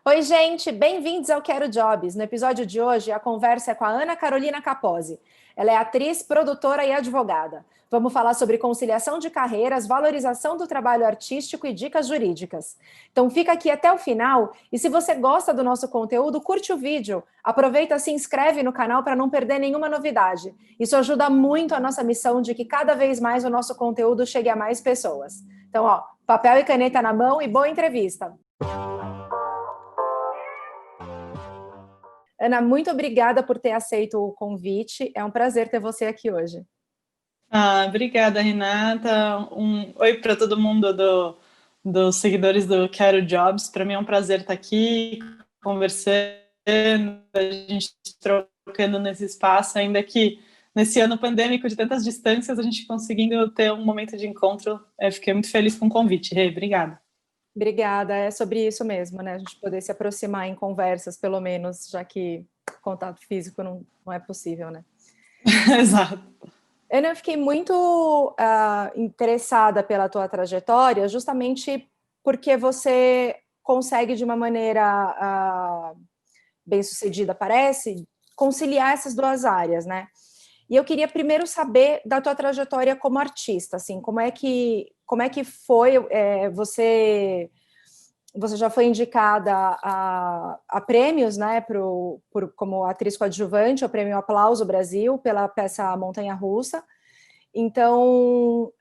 Oi, gente, bem-vindos ao Quero Jobs. No episódio de hoje, a conversa é com a Ana Carolina Capozzi. Ela é atriz, produtora e advogada. Vamos falar sobre conciliação de carreiras, valorização do trabalho artístico e dicas jurídicas. Então fica aqui até o final e se você gosta do nosso conteúdo, curte o vídeo. Aproveita e se inscreve no canal para não perder nenhuma novidade. Isso ajuda muito a nossa missão de que cada vez mais o nosso conteúdo chegue a mais pessoas. Então, papel e caneta na mão e boa entrevista. Ana, muito obrigada por ter aceito o convite. É um prazer ter você aqui hoje. Obrigada, Renata. Oi para todo mundo dos seguidores do Quero Jobs. Para mim é um prazer estar aqui conversando, a gente trocando nesse espaço, ainda que nesse ano pandêmico de tantas distâncias, a gente conseguindo ter um momento de encontro. Fiquei muito feliz com o convite. Obrigada. Obrigada, é sobre isso mesmo, né? A gente poder se aproximar em conversas, pelo menos, já que contato físico não é possível, né? Exato. Ana, eu fiquei muito interessada pela tua trajetória, justamente porque você consegue, de uma maneira bem-sucedida, parece, conciliar essas duas áreas, né? E eu queria primeiro saber da tua trajetória como artista, assim, como é que foi, você já foi indicada a prêmios, né, como atriz coadjuvante, o Prêmio Aplauso Brasil, pela peça Montanha Russa. Então,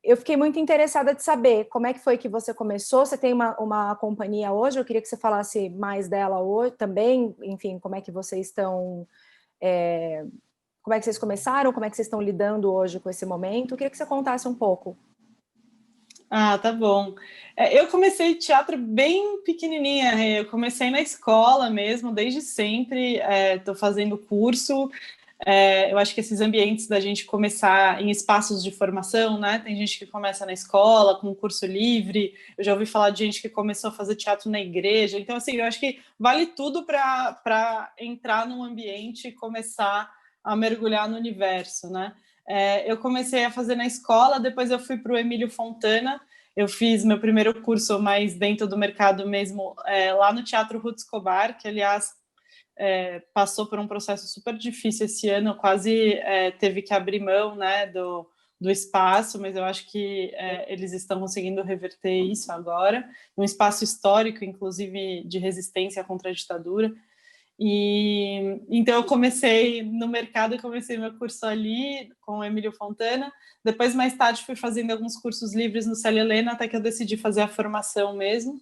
eu fiquei muito interessada de saber como é que foi que você começou. Você tem uma companhia hoje, eu queria que você falasse mais dela hoje também, enfim, como é que vocês estão... como é que vocês começaram, como é que vocês estão lidando hoje com esse momento? Eu queria que você contasse um pouco. Tá bom. Eu comecei teatro bem pequenininha, eu comecei na escola mesmo, desde sempre, estou fazendo curso. Eu acho que esses ambientes da gente começar em espaços de formação, né? Tem gente que começa na escola, com um curso livre, eu já ouvi falar de gente que começou a fazer teatro na igreja, então, assim, eu acho que vale tudo para entrar num ambiente e começar a mergulhar no universo, né? Eu comecei a fazer na escola, depois eu fui para o Emílio Fontana, eu fiz meu primeiro curso mais dentro do mercado mesmo, lá no Teatro Ruth Escobar, que, aliás, passou por um processo super difícil esse ano, quase teve que abrir mão, né, do espaço, mas eu acho que eles estão conseguindo reverter isso agora, um espaço histórico, inclusive, de resistência contra a ditadura. E então eu comecei no mercado, comecei meu curso ali com o Emílio Fontana, depois mais tarde fui fazendo alguns cursos livres no Célia Helena, até que eu decidi fazer a formação mesmo.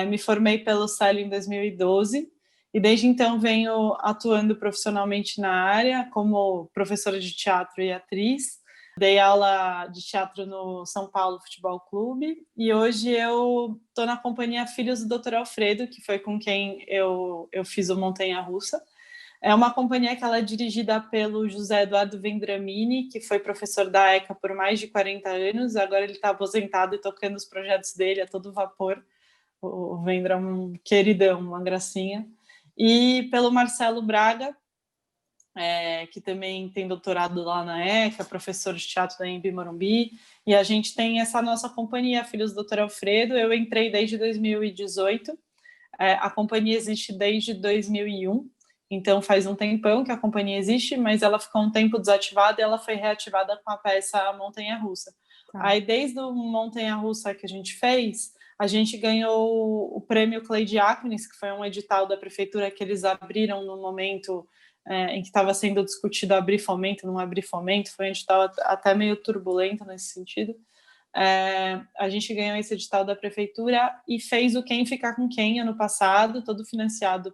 Me formei pelo Célia em 2012 e desde então venho atuando profissionalmente na área como professora de teatro e atriz. Dei aula de teatro no São Paulo Futebol Clube e hoje eu estou na companhia Filhos do Dr. Alfredo, que foi com quem eu fiz o Montanha Russa. É uma companhia que ela é dirigida pelo José Eduardo Vendramini, que foi professor da ECA por mais de 40 anos, agora ele está aposentado e tocando os projetos dele a todo vapor. O Vendra é um queridão, uma gracinha. E pelo Marcelo Braga, que também tem doutorado lá na ECA, professor de teatro da Embi Morumbi, e a gente tem essa nossa companhia, Filhos do Dr. Alfredo. Eu entrei desde 2018, a companhia existe desde 2001, então faz um tempão que a companhia existe, mas ela ficou um tempo desativada e ela foi reativada com a peça Montanha Russa. Aí, desde o Montanha Russa que a gente fez, a gente ganhou o prêmio Clay Diáconis, que foi um edital da prefeitura que eles abriram no momento em que estava sendo discutido abrir fomento, não abrir fomento, foi um edital até meio turbulento nesse sentido. A gente ganhou esse edital da prefeitura e fez o Quem Ficar com Quem ano passado, todo financiado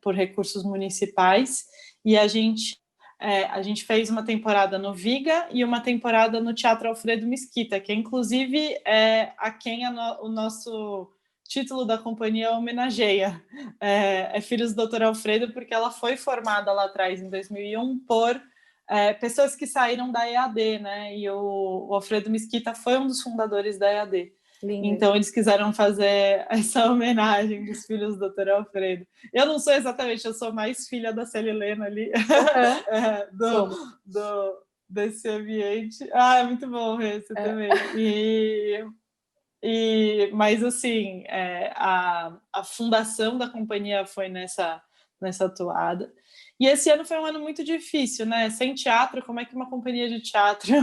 por recursos municipais, e a gente fez uma temporada no Viga e uma temporada no Teatro Alfredo Mesquita, que inclusive a quem o nosso título da companhia homenageia. Filhos do Dr. Alfredo, porque ela foi formada lá atrás, em 2001, por pessoas que saíram da EAD, né? E o Alfredo Mesquita foi um dos fundadores da EAD. Lindo. Então, eles quiseram fazer essa homenagem dos filhos do Dr. Alfredo. Eu não sou exatamente, eu sou mais filha da Célia Helena ali, desse ambiente. É muito bom esse também. Mas assim, a fundação da companhia foi nessa toada. E esse ano foi um ano muito difícil, né? Sem teatro, como é que uma companhia de teatro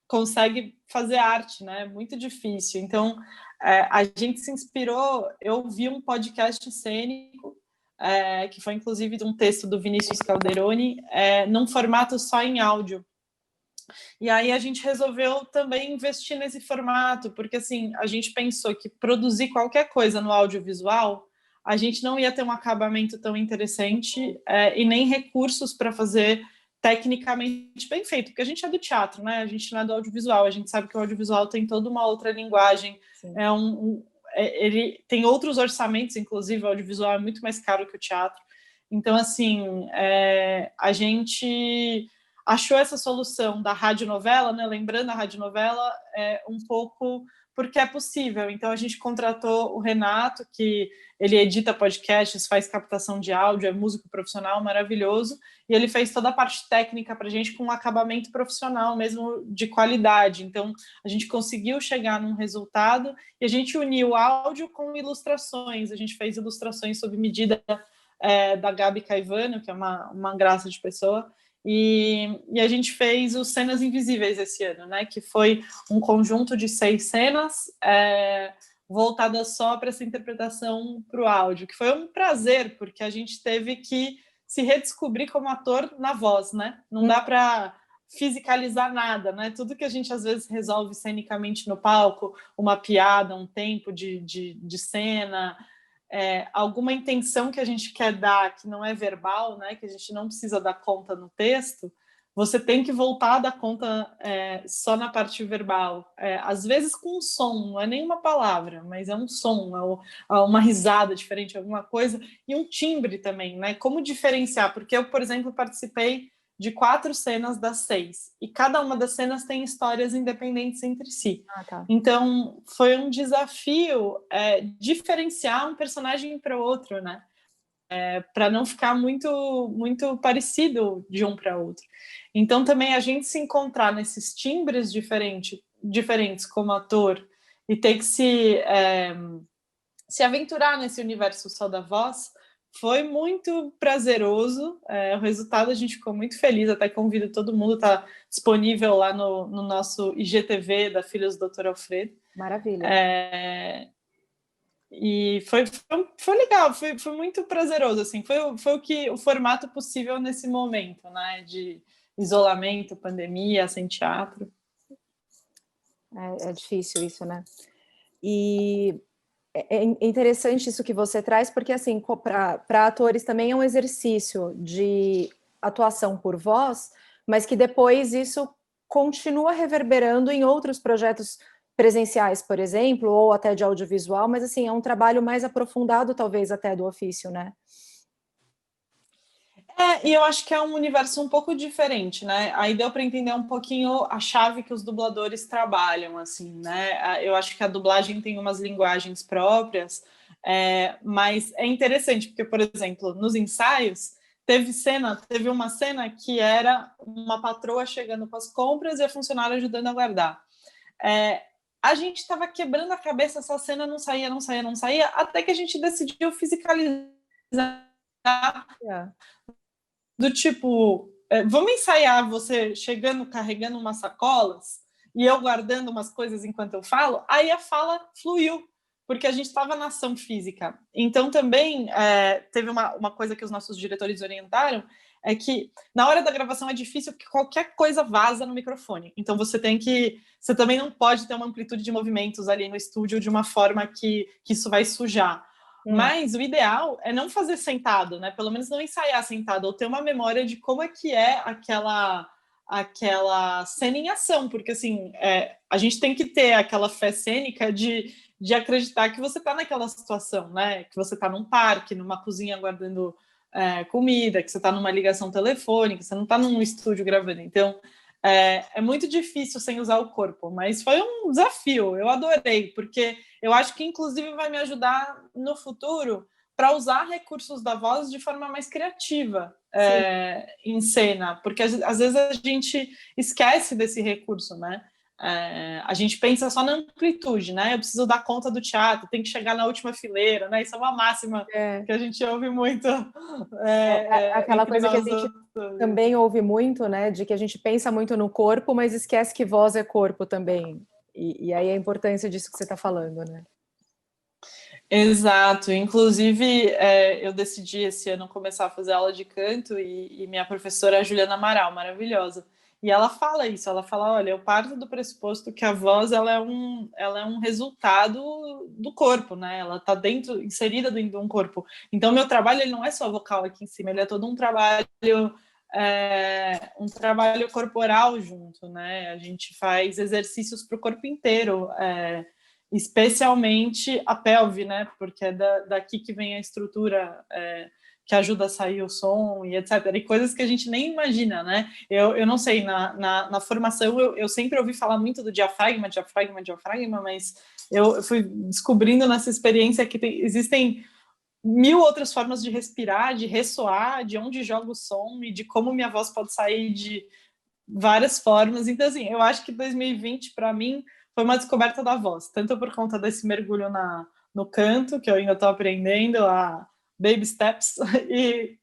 consegue fazer arte, né? Muito difícil. Então, a gente se inspirou, eu vi um podcast cênico, que foi inclusive de um texto do Vinícius Calderoni, num formato só em áudio. E aí a gente resolveu também investir nesse formato, porque assim, a gente pensou que produzir qualquer coisa no audiovisual, a gente não ia ter um acabamento tão interessante e nem recursos para fazer tecnicamente bem feito, porque a gente é do teatro, né? A gente não é do audiovisual, a gente sabe que o audiovisual tem toda uma outra linguagem, ele tem outros orçamentos, inclusive o audiovisual é muito mais caro que o teatro. Então, assim, a gente achou essa solução da radionovela, né? Lembrando, a radionovela um pouco porque é possível. Então, a gente contratou o Renato, que ele edita podcasts, faz captação de áudio, é músico profissional maravilhoso, e ele fez toda a parte técnica para a gente com um acabamento profissional mesmo de qualidade. Então, a gente conseguiu chegar num resultado e a gente uniu áudio com ilustrações. A gente fez ilustrações sob medida da Gabi Caivano, que é uma graça de pessoa, e a gente fez os Cenas Invisíveis esse ano, né? Que foi um conjunto de 6 cenas voltadas só para essa interpretação para o áudio, que foi um prazer, porque a gente teve que se redescobrir como ator na voz, né? Não dá para fisicalizar nada, né? Tudo que a gente às vezes resolve cenicamente no palco, uma piada, um tempo de cena, alguma intenção que a gente quer dar que não é verbal, né, que a gente não precisa dar conta no texto, você tem que voltar a dar conta só na parte verbal. Às vezes com um som, não é nenhuma palavra, mas é um som, uma risada diferente, alguma coisa, e um timbre também, né? Como diferenciar? Porque eu, por exemplo, participei de 4 cenas das 6, e cada uma das cenas tem histórias independentes entre si. Tá. Então, foi um desafio diferenciar um personagem para o outro, né? Para não ficar muito, muito parecido de um para outro. Então, também a gente se encontrar nesses timbres diferentes como ator e ter que se aventurar nesse universo só da voz foi muito prazeroso. O resultado a gente ficou muito feliz, até convido todo mundo, está disponível lá no nosso IGTV da Filhos do Dr. Alfredo. Maravilha. E foi legal, foi muito prazeroso, assim, foi o formato possível nesse momento, né, de isolamento, pandemia, sem teatro. É difícil isso, né? E é interessante isso que você traz, porque assim, para atores também é um exercício de atuação por voz, mas que depois isso continua reverberando em outros projetos presenciais, por exemplo, ou até de audiovisual, mas assim, é um trabalho mais aprofundado, talvez, até do ofício, né? E eu acho que é um universo um pouco diferente, né? Aí deu para entender um pouquinho a chave que os dubladores trabalham, assim, né? Eu acho que a dublagem tem umas linguagens próprias, mas é interessante, porque, por exemplo, nos ensaios, teve uma cena que era uma patroa chegando com as compras e a funcionária ajudando a guardar. A gente estava quebrando a cabeça, essa cena não saía, até que a gente decidiu fisicalizar do tipo, vamos ensaiar você chegando, carregando umas sacolas e eu guardando umas coisas enquanto eu falo. Aí a fala fluiu, porque a gente estava na ação física. Então também teve uma coisa que os nossos diretores orientaram, é que na hora da gravação é difícil porque qualquer coisa vaza no microfone. Então você também não pode ter uma amplitude de movimentos ali no estúdio de uma forma que isso vai sujar. Mas o ideal é não fazer sentado, né? Pelo menos não ensaiar sentado, ou ter uma memória de como é que é aquela cena em ação, porque assim, a gente tem que ter aquela fé cênica de acreditar que você está naquela situação, né? Que você está num parque, numa cozinha guardando comida, que você está numa ligação telefônica, você não está num estúdio gravando. Então, é muito difícil sem usar o corpo, mas foi um desafio, eu adorei, porque eu acho que inclusive vai me ajudar no futuro para usar recursos da voz de forma mais criativa em cena, porque às vezes a gente esquece desse recurso, né? a gente pensa só na amplitude, né? Eu preciso dar conta do teatro, tem que chegar na última fileira, né? Isso é uma máxima que a gente ouve muito Aquela entre coisa que a nós gente outros. também ouve muito, né? De que a gente pensa muito no corpo, mas esquece que voz é corpo também. E aí a importância disso que você está falando, né? Exato, inclusive eu decidi esse ano começar a fazer aula de canto e minha professora é a Juliana Amaral, maravilhosa. E ela fala isso, ela fala, olha, eu parto do pressuposto que a voz ela é um resultado do corpo, né? Ela está inserida dentro de um corpo. Então, meu trabalho ele não é só vocal aqui em cima, ele é todo um trabalho corporal junto, né? A gente faz exercícios para o corpo inteiro, especialmente a pelve, né? Porque é daqui que vem a estrutura que ajuda a sair o som e etc. E coisas que a gente nem imagina, né? Eu não sei, na formação eu sempre ouvi falar muito do diafragma, mas eu fui descobrindo nessa experiência que existem 1000 outras formas de respirar, de ressoar, de onde joga o som e de como minha voz pode sair de várias formas. Então, assim, eu acho que 2020, para mim, foi uma descoberta da voz, tanto por conta desse mergulho no canto, que eu ainda estou aprendendo, a baby steps, e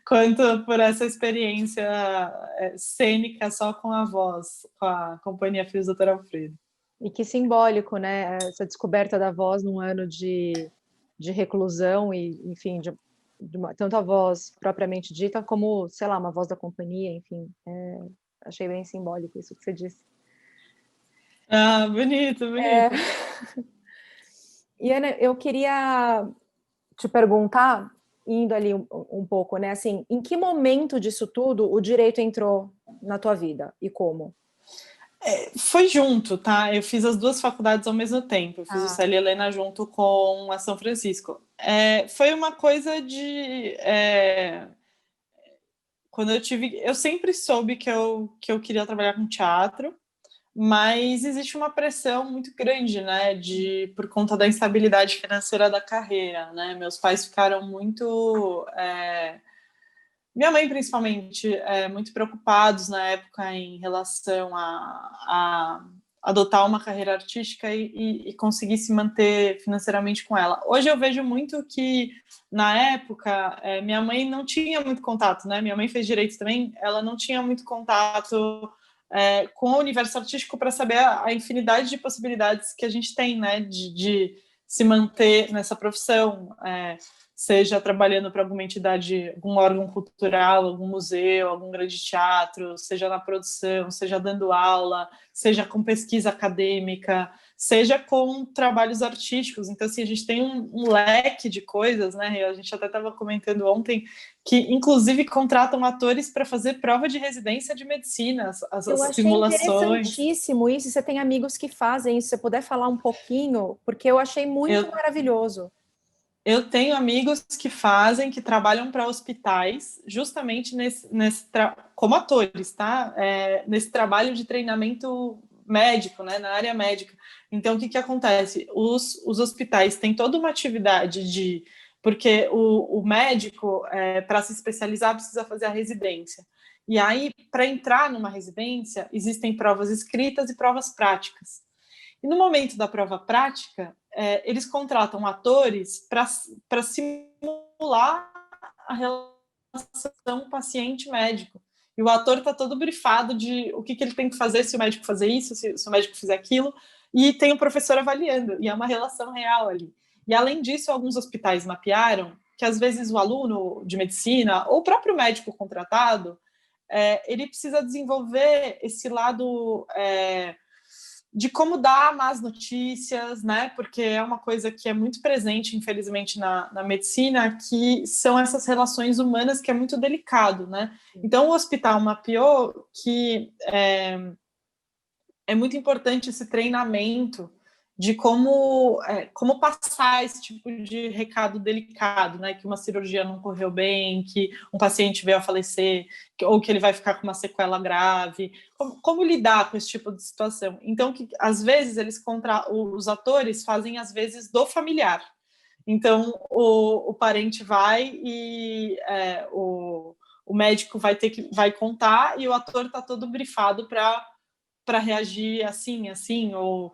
quanto por essa experiência cênica só com a voz, com a Companhia Fios Dr. Alfredo. E que simbólico, né? Essa descoberta da voz num ano de reclusão e, enfim, tanto a voz propriamente dita como, sei lá, uma voz da companhia, enfim. Achei bem simbólico isso que você disse. Ah, bonito. E Ana, eu queria te perguntar, indo ali um pouco, né? Assim, em que momento disso tudo o direito entrou na tua vida e como? Foi junto, tá? Eu fiz as duas faculdades ao mesmo tempo. Eu fiz o Célia Helena junto com a São Francisco. Foi uma coisa de... quando eu sempre soube que eu queria trabalhar com teatro, mas existe uma pressão muito grande, né? Por conta da instabilidade financeira da carreira, né? Meus pais ficaram muito... minha mãe, principalmente, muito preocupados na época em relação a adotar uma carreira artística e conseguir se manter financeiramente com ela. Hoje eu vejo muito que, na época, minha mãe não tinha muito contato, né? Minha mãe fez direito também, ela não tinha muito contato com o universo artístico para saber a infinidade de possibilidades que a gente tem, né? De se manter nessa profissão, seja trabalhando para alguma entidade, algum órgão cultural, algum museu, algum grande teatro, seja na produção, seja dando aula, seja com pesquisa acadêmica, seja com trabalhos artísticos. Então, assim, a gente tem um leque de coisas, né? A gente até estava comentando ontem que, inclusive, contratam atores para fazer prova de residência de medicina, as Eu achei simulações. interessantíssimo isso. Você tem amigos que fazem isso. Se você puder falar um pouquinho, porque eu achei muito maravilhoso. Eu tenho amigos que trabalham para hospitais, justamente como atores, tá? Nesse trabalho de treinamento médico, né? Na área médica. Então, o que acontece? Os hospitais têm toda uma atividade porque o médico, para se especializar, precisa fazer a residência. E aí, para entrar numa residência, existem provas escritas e provas práticas. E no momento da prova prática, eles contratam atores para simular a relação paciente-médico. E o ator está todo brifado de o que ele tem que fazer se o médico fazer isso, se o médico fizer aquilo, e tem o professor avaliando, e é uma relação real ali. E, além disso, alguns hospitais mapearam que, às vezes, o aluno de medicina ou o próprio médico contratado, ele precisa desenvolver esse lado... de como dar más notícias, né? Porque é uma coisa que é muito presente, infelizmente, na medicina, que são essas relações humanas que é muito delicado, né? Então, o hospital mapeou que é muito importante esse treinamento de como passar esse tipo de recado delicado, né? Que uma cirurgia não correu bem, que um paciente veio a falecer, ou que ele vai ficar com uma sequela grave. Como lidar com esse tipo de situação? Então, às vezes, os atores fazem, às vezes, do familiar. Então, o parente vai e o médico vai contar e o ator está todo brifado para para reagir assim, ou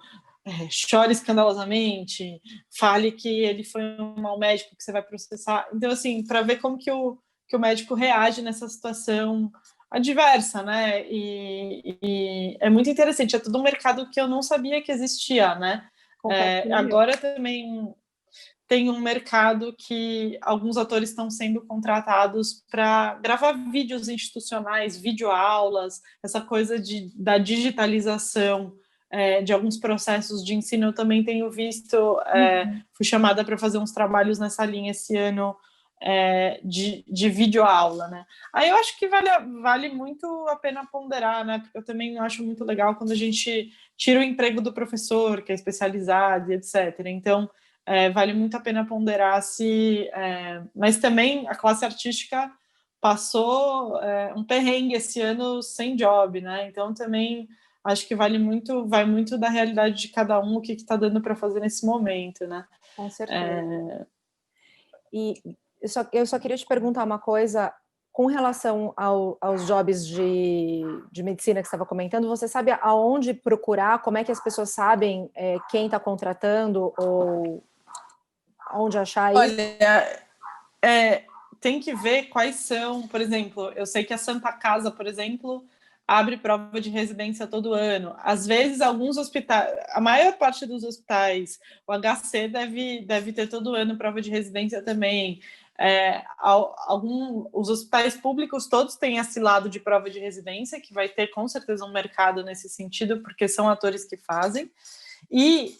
chore escandalosamente, fale que ele foi um mau médico que você vai processar. Então, assim, para ver como que o médico reage nessa situação adversa, né? E é muito interessante, é todo um mercado que eu não sabia que existia, né? Agora também tem um mercado que alguns atores estão sendo contratados para gravar vídeos institucionais, videoaulas, essa coisa da digitalização de alguns processos de ensino. Eu também tenho visto, fui chamada para fazer uns trabalhos nessa linha esse ano, de videoaula, né? Aí eu acho que vale muito a pena ponderar, né? Porque eu também acho muito legal quando a gente tira o emprego do professor, que é especializado, etc. Então, vale muito a pena ponderar se... mas também a classe artística passou um perrengue esse ano sem job, né? Então, também acho que vai muito da realidade de cada um, o que está dando para fazer nesse momento, né? Com certeza. E eu só queria te perguntar uma coisa com relação aos jobs de medicina que você estava comentando. Você sabe aonde procurar? Como é que as pessoas sabem quem está contratando ou onde achar isso? Olha, tem que ver quais são, por exemplo, eu sei que a Santa Casa, por exemplo, abre prova de residência todo ano. Às vezes, alguns hospitais, a maior parte dos hospitais, o HC deve ter todo ano prova de residência também. Os hospitais públicos todos têm esse lado de prova de residência, que vai ter com certeza um mercado nesse sentido, porque são atores que fazem. E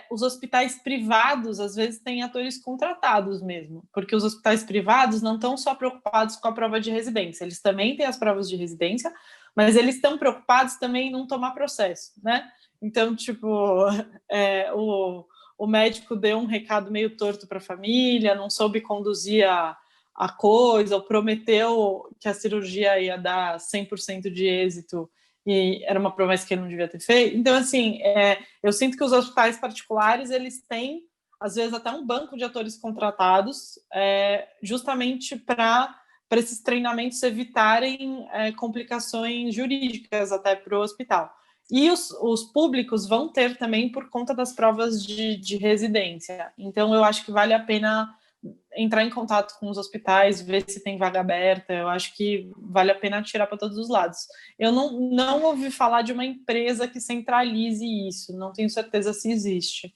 os hospitais privados, às vezes, têm atores contratados mesmo, porque os hospitais privados não estão só preocupados com a prova de residência, eles também têm as provas de residência, mas eles estão preocupados também em não tomar processo, né? Então, tipo, o médico deu um recado meio torto para a família, não soube conduzir a coisa, ou prometeu que a cirurgia ia dar 100% de êxito, e era uma promessa que ele não devia ter feito. Então, assim, eu sinto que os hospitais particulares, eles têm, às vezes, até um banco de atores contratados, justamente para esses treinamentos evitarem complicações jurídicas até para o hospital. E os públicos vão ter também por conta das provas de residência. Então, eu acho que vale a pena entrar em contato com os hospitais, ver se tem vaga aberta. Eu acho que vale a pena tirar para todos os lados. Eu não ouvi falar de uma empresa que centralize isso, não tenho certeza se existe.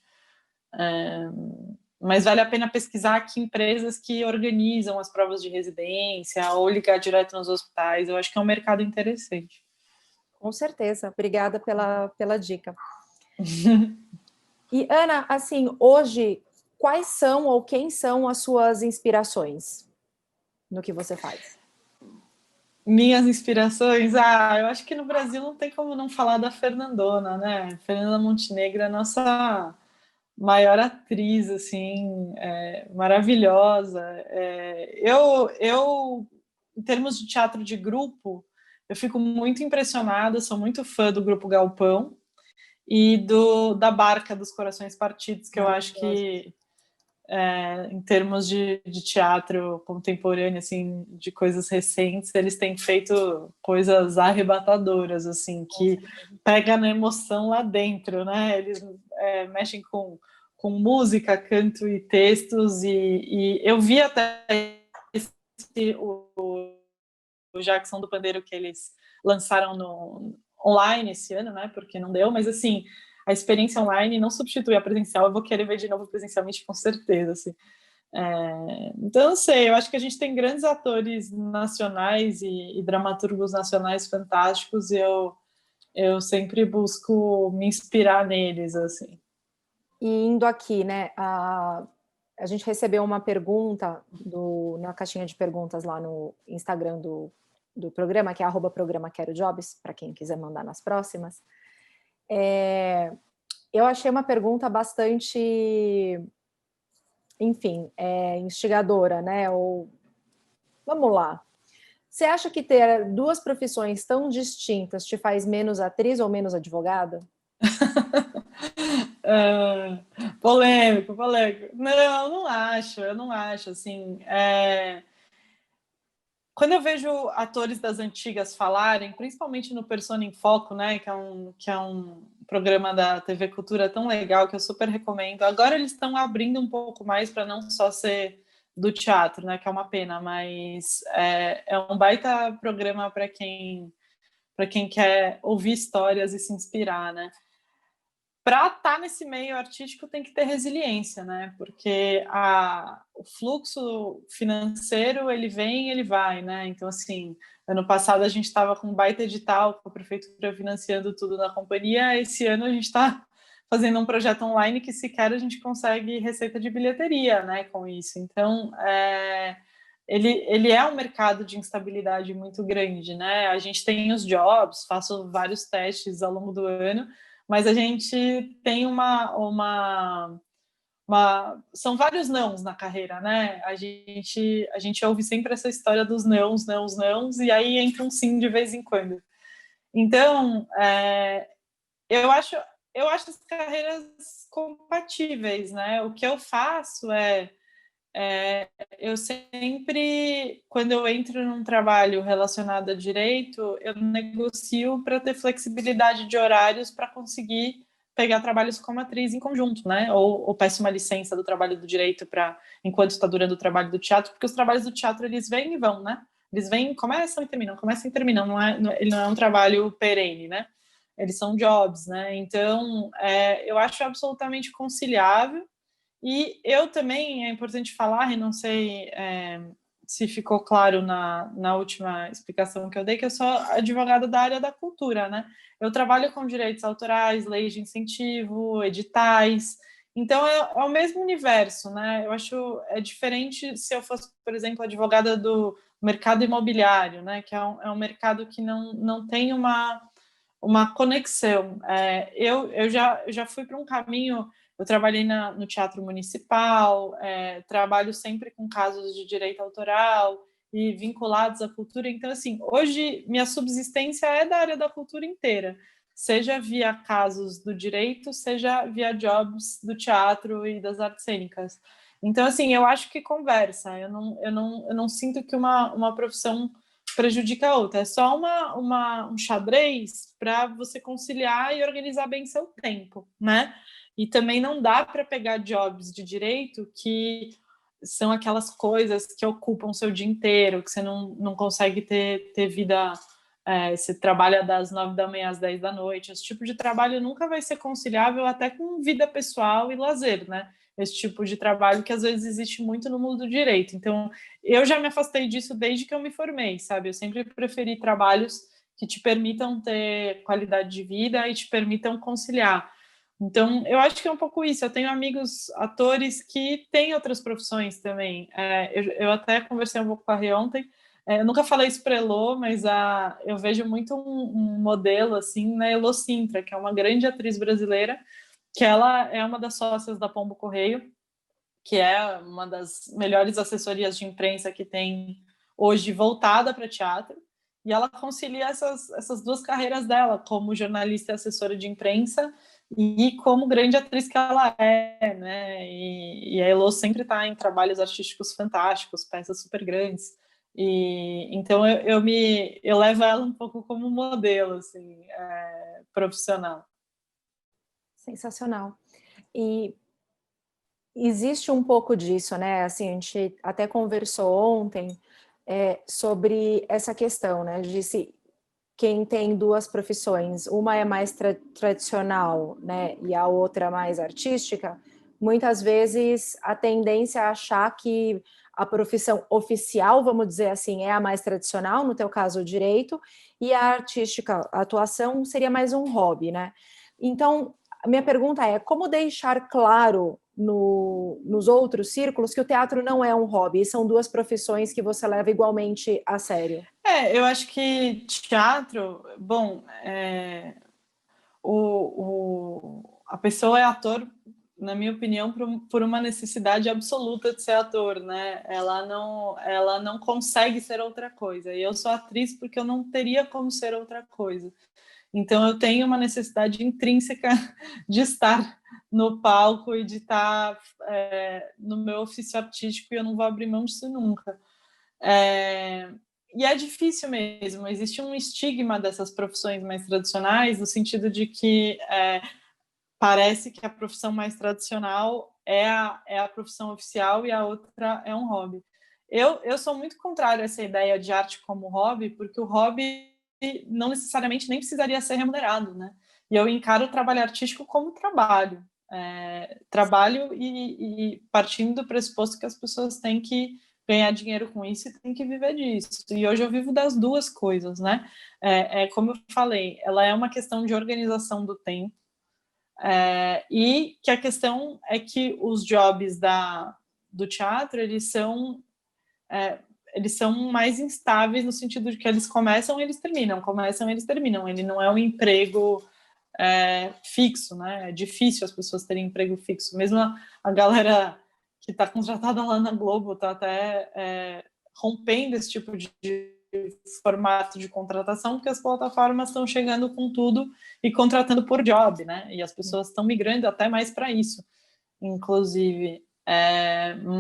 Mas vale a pena pesquisar que empresas que organizam as provas de residência ou ligar direto nos hospitais. Eu acho que é um mercado interessante. Com certeza. Obrigada pela dica. E, Ana, assim, hoje, quais são ou quem são as suas inspirações no que você faz? Minhas inspirações? Eu acho que no Brasil não tem como não falar da Fernandona, né? Fernanda Montenegro é a nossa maior atriz, assim, maravilhosa. Eu, em termos de teatro de grupo, eu fico muito impressionada, sou muito fã do Grupo Galpão e da Barca dos Corações Partidos, que eu acho que, em termos de teatro contemporâneo, assim, de coisas recentes, eles têm feito coisas arrebatadoras, assim, que pega na emoção lá dentro, né? Eles mexem com música, canto e textos, e eu vi até o Jackson do Pandeiro que eles lançaram online esse ano, né? Porque não deu, mas assim, a experiência online não substitui a presencial. Eu vou querer ver de novo presencialmente, com certeza, assim. Então, não sei, eu acho que a gente tem grandes atores nacionais e dramaturgos nacionais fantásticos, e eu sempre busco me inspirar neles, assim. E indo aqui, né, a gente recebeu uma pergunta na caixinha de perguntas lá no Instagram do programa, que é @programa Quero Jobs, para quem quiser mandar nas próximas. Eu achei uma pergunta bastante, enfim, instigadora, né? Vamos lá. Você acha que ter duas profissões tão distintas te faz menos atriz ou menos advogada? Polêmico. Não, eu não acho, assim, quando eu vejo atores das antigas falarem, principalmente no Persona em Foco, né, que é um programa da TV Cultura tão legal que eu super recomendo. Agora eles estão abrindo um pouco mais para não só ser do teatro, né, que é uma pena, mas é um baita programa para quem quer ouvir histórias e se inspirar, né? Para estar nesse meio artístico tem que ter resiliência, né? Porque o fluxo financeiro ele vem, ele vai, né? Então assim, ano passado a gente estava com um baita edital, com a prefeitura financiando tudo na companhia. Esse ano a gente está fazendo um projeto online que sequer a gente consegue receita de bilheteria, né? Com isso, então ele é um mercado de instabilidade muito grande, né? A gente tem os jobs, faço vários testes ao longo do ano, mas a gente tem são vários nãos na carreira, né? A gente ouve sempre essa história dos nãos, nãos, nãos, e aí entra um sim de vez em quando. Então, eu acho as carreiras compatíveis, né? O que eu faço eu sempre, quando eu entro num trabalho relacionado a direito, eu negocio para ter flexibilidade de horários para conseguir pegar trabalhos como atriz em conjunto, né? Ou peço uma licença do trabalho do direito para enquanto está durando o trabalho do teatro, porque os trabalhos do teatro eles vêm e vão, né? Eles vêm, começam e terminam, ele não é um trabalho perene, né? Eles são jobs, né? Então, eu acho absolutamente conciliável. E eu também, é importante falar, e não sei se ficou claro na última explicação que eu dei, que eu sou advogada da área da cultura, né? Eu trabalho com direitos autorais, leis de incentivo, editais, então é o mesmo universo, né? Eu acho diferente se eu fosse, por exemplo, advogada do mercado imobiliário, né? Que é um mercado que não tem uma conexão. Eu já fui para um caminho. Eu trabalhei no Teatro Municipal, trabalho sempre com casos de direito autoral e vinculados à cultura. Então, assim, hoje minha subsistência é da área da cultura inteira, seja via casos do direito, seja via jobs do teatro e das artes cênicas. Então, assim, eu acho que conversa. Eu não sinto que uma profissão prejudica a outra. É só um xadrez para você conciliar e organizar bem seu tempo, né? E também não dá para pegar jobs de direito que são aquelas coisas que ocupam seu dia inteiro, que você não consegue ter vida. Você trabalha das 9 da manhã às 10 da noite. Esse tipo de trabalho nunca vai ser conciliável até com vida pessoal e lazer, né? Esse tipo de trabalho que às vezes existe muito no mundo do direito. Então, eu já me afastei disso desde que eu me formei, sabe? Eu sempre preferi trabalhos que te permitam ter qualidade de vida e te permitam conciliar. Então, eu acho que é um pouco isso. Eu tenho amigos atores que têm outras profissões também. Eu até conversei um pouco com a Rê ontem. Eu nunca falei isso para a Elô, mas eu vejo muito um modelo assim na Elô Sintra, que é uma grande atriz brasileira, que ela é uma das sócias da Pombo Correio, que é uma das melhores assessorias de imprensa que tem hoje voltada para teatro. E ela concilia essas duas carreiras dela, como jornalista e assessora de imprensa, e como grande atriz que ela é, né? E a Elô sempre está em trabalhos artísticos fantásticos, peças super grandes. E então eu levo ela um pouco como modelo, assim, profissional. Sensacional. E existe um pouco disso, né? Assim, a gente até conversou ontem sobre essa questão, né? De se quem tem duas profissões, uma é mais tradicional, né? E a outra mais artística, muitas vezes a tendência é achar que a profissão oficial, vamos dizer assim, é a mais tradicional, no teu caso, o direito, e a artística, a atuação, seria mais um hobby, né? Então, a minha pergunta é, como deixar claro nos outros círculos que o teatro não é um hobby, são duas profissões que você leva igualmente a sério? Eu acho que teatro, bom, a pessoa é ator, na minha opinião, por uma necessidade absoluta de ser ator, né? Ela não consegue ser outra coisa. E eu sou atriz porque eu não teria como ser outra coisa. Então eu tenho uma necessidade intrínseca de estar no palco e de estar no meu ofício artístico e eu não vou abrir mão disso nunca. E é difícil mesmo, existe um estigma dessas profissões mais tradicionais, no sentido de que parece que a profissão mais tradicional é a profissão oficial e a outra é um hobby. Eu sou muito contrária a essa ideia de arte como hobby, porque o hobby não necessariamente nem precisaria ser remunerado, né? E eu encaro o trabalho artístico como trabalho. Trabalho e partindo do pressuposto que as pessoas têm que ganhar dinheiro com isso e têm que viver disso. E hoje eu vivo das duas coisas, né? Como eu falei, ela é uma questão de organização do tempo, e que a questão é que os jobs do teatro, eles são mais instáveis no sentido de que eles começam e eles terminam, ele não é um emprego fixo, né? É difícil as pessoas terem emprego fixo, mesmo a galera que está contratada lá na Globo está até rompendo esse tipo de formato de contratação, porque as plataformas estão chegando com tudo e contratando por job, né? E as pessoas estão migrando até mais para isso, inclusive.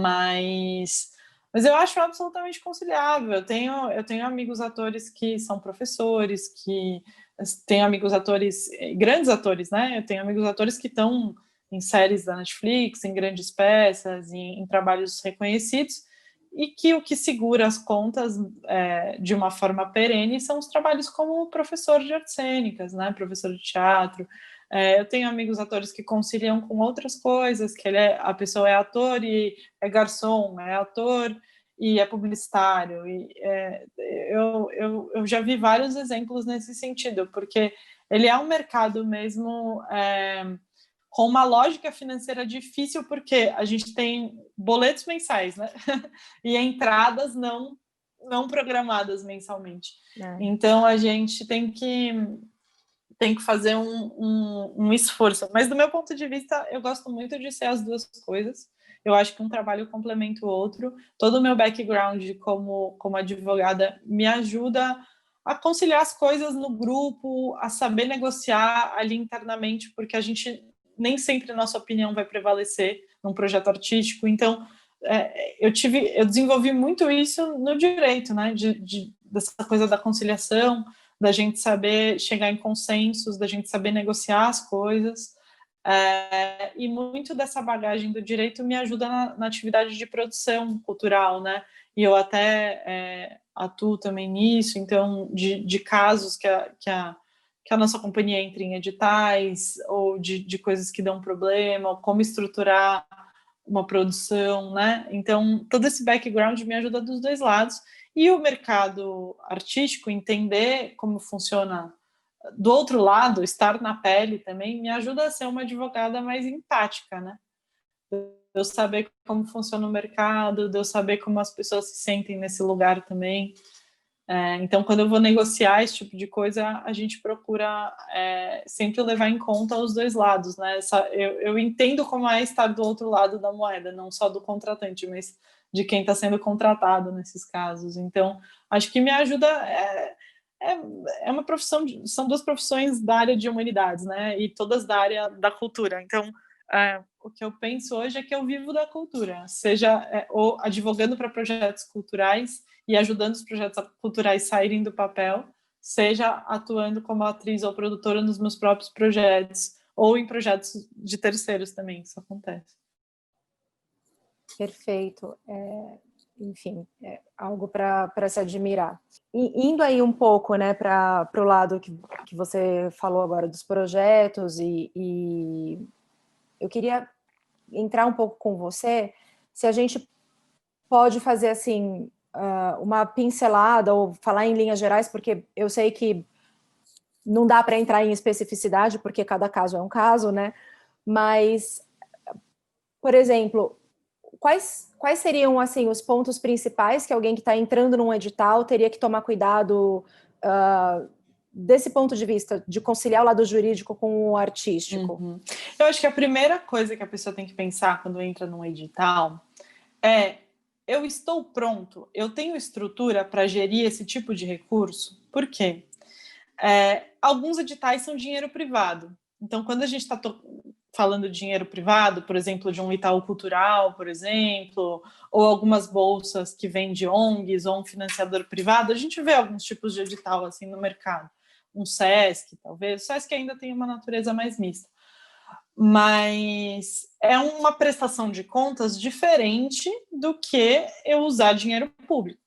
Mas eu acho absolutamente conciliável. Eu tenho amigos atores que são professores, que tenho amigos atores, grandes atores, né? Eu tenho amigos atores que estão em séries da Netflix, em grandes peças, em trabalhos reconhecidos, e que o que segura as contas de uma forma perene são os trabalhos como professor de artes cênicas, né? Professor de teatro. Eu tenho amigos atores que conciliam com outras coisas, que a pessoa é ator e é garçom, é ator e é publicitário. Eu já vi vários exemplos nesse sentido, porque ele é um mercado mesmo com uma lógica financeira difícil, porque a gente tem boletos mensais, né? E entradas não programadas mensalmente. Então, a gente tem que fazer um esforço. Mas, do meu ponto de vista, eu gosto muito de ser as duas coisas. Eu acho que um trabalho complementa o outro. Todo o meu background como advogada me ajuda a conciliar as coisas no grupo, a saber negociar ali internamente, porque a gente nem sempre a nossa opinião vai prevalecer num projeto artístico. Então, eu desenvolvi muito isso no direito, né? Dessa coisa da conciliação, da gente saber chegar em consensos, da gente saber negociar as coisas. E muito dessa bagagem do direito me ajuda na atividade de produção cultural, né? E eu até atuo também nisso, então, de casos que a nossa companhia entre em editais, ou de coisas que dão problema, ou como estruturar uma produção, né? Então, todo esse background me ajuda dos dois lados. E o mercado artístico, entender como funciona do outro lado, estar na pele também, me ajuda a ser uma advogada mais empática, né? De eu saber como funciona o mercado, de eu saber como as pessoas se sentem nesse lugar também. Então, quando eu vou negociar esse tipo de coisa, a gente procura sempre levar em conta os dois lados, né? Eu entendo como é estar do outro lado da moeda, não só do contratante, mas de quem está sendo contratado nesses casos. Então, acho que me ajuda. É uma profissão, são duas profissões da área de humanidades, né? E todas da área da cultura. Então, o que eu penso hoje é que eu vivo da cultura, seja ou advogando para projetos culturais e ajudando os projetos culturais saírem do papel, seja atuando como atriz ou produtora nos meus próprios projetos, ou em projetos de terceiros também, isso acontece. Perfeito. Enfim, é algo para se admirar. E indo aí um pouco, né, para o lado que você falou agora dos projetos, e eu queria entrar um pouco com você, se a gente pode fazer assim uma pincelada ou falar em linhas gerais, porque eu sei que não dá para entrar em especificidade, porque cada caso é um caso, né? Mas, por exemplo, quais seriam assim os pontos principais que alguém que está entrando num edital teria que tomar cuidado desse ponto de vista, de conciliar o lado jurídico com o artístico? Uhum. Eu acho que a primeira coisa que a pessoa tem que pensar quando entra num edital eu estou pronto, eu tenho estrutura para gerir esse tipo de recurso? Por quê? Alguns editais são dinheiro privado. Então, quando a gente está falando de dinheiro privado, por exemplo, de um Itaú Cultural, por exemplo, ou algumas bolsas que vêm de ONGs ou um financiador privado, a gente vê alguns tipos de edital assim no mercado. Um SESC, talvez. O SESC ainda tem uma natureza mais mista. Mas é uma prestação de contas diferente do que eu usar dinheiro público.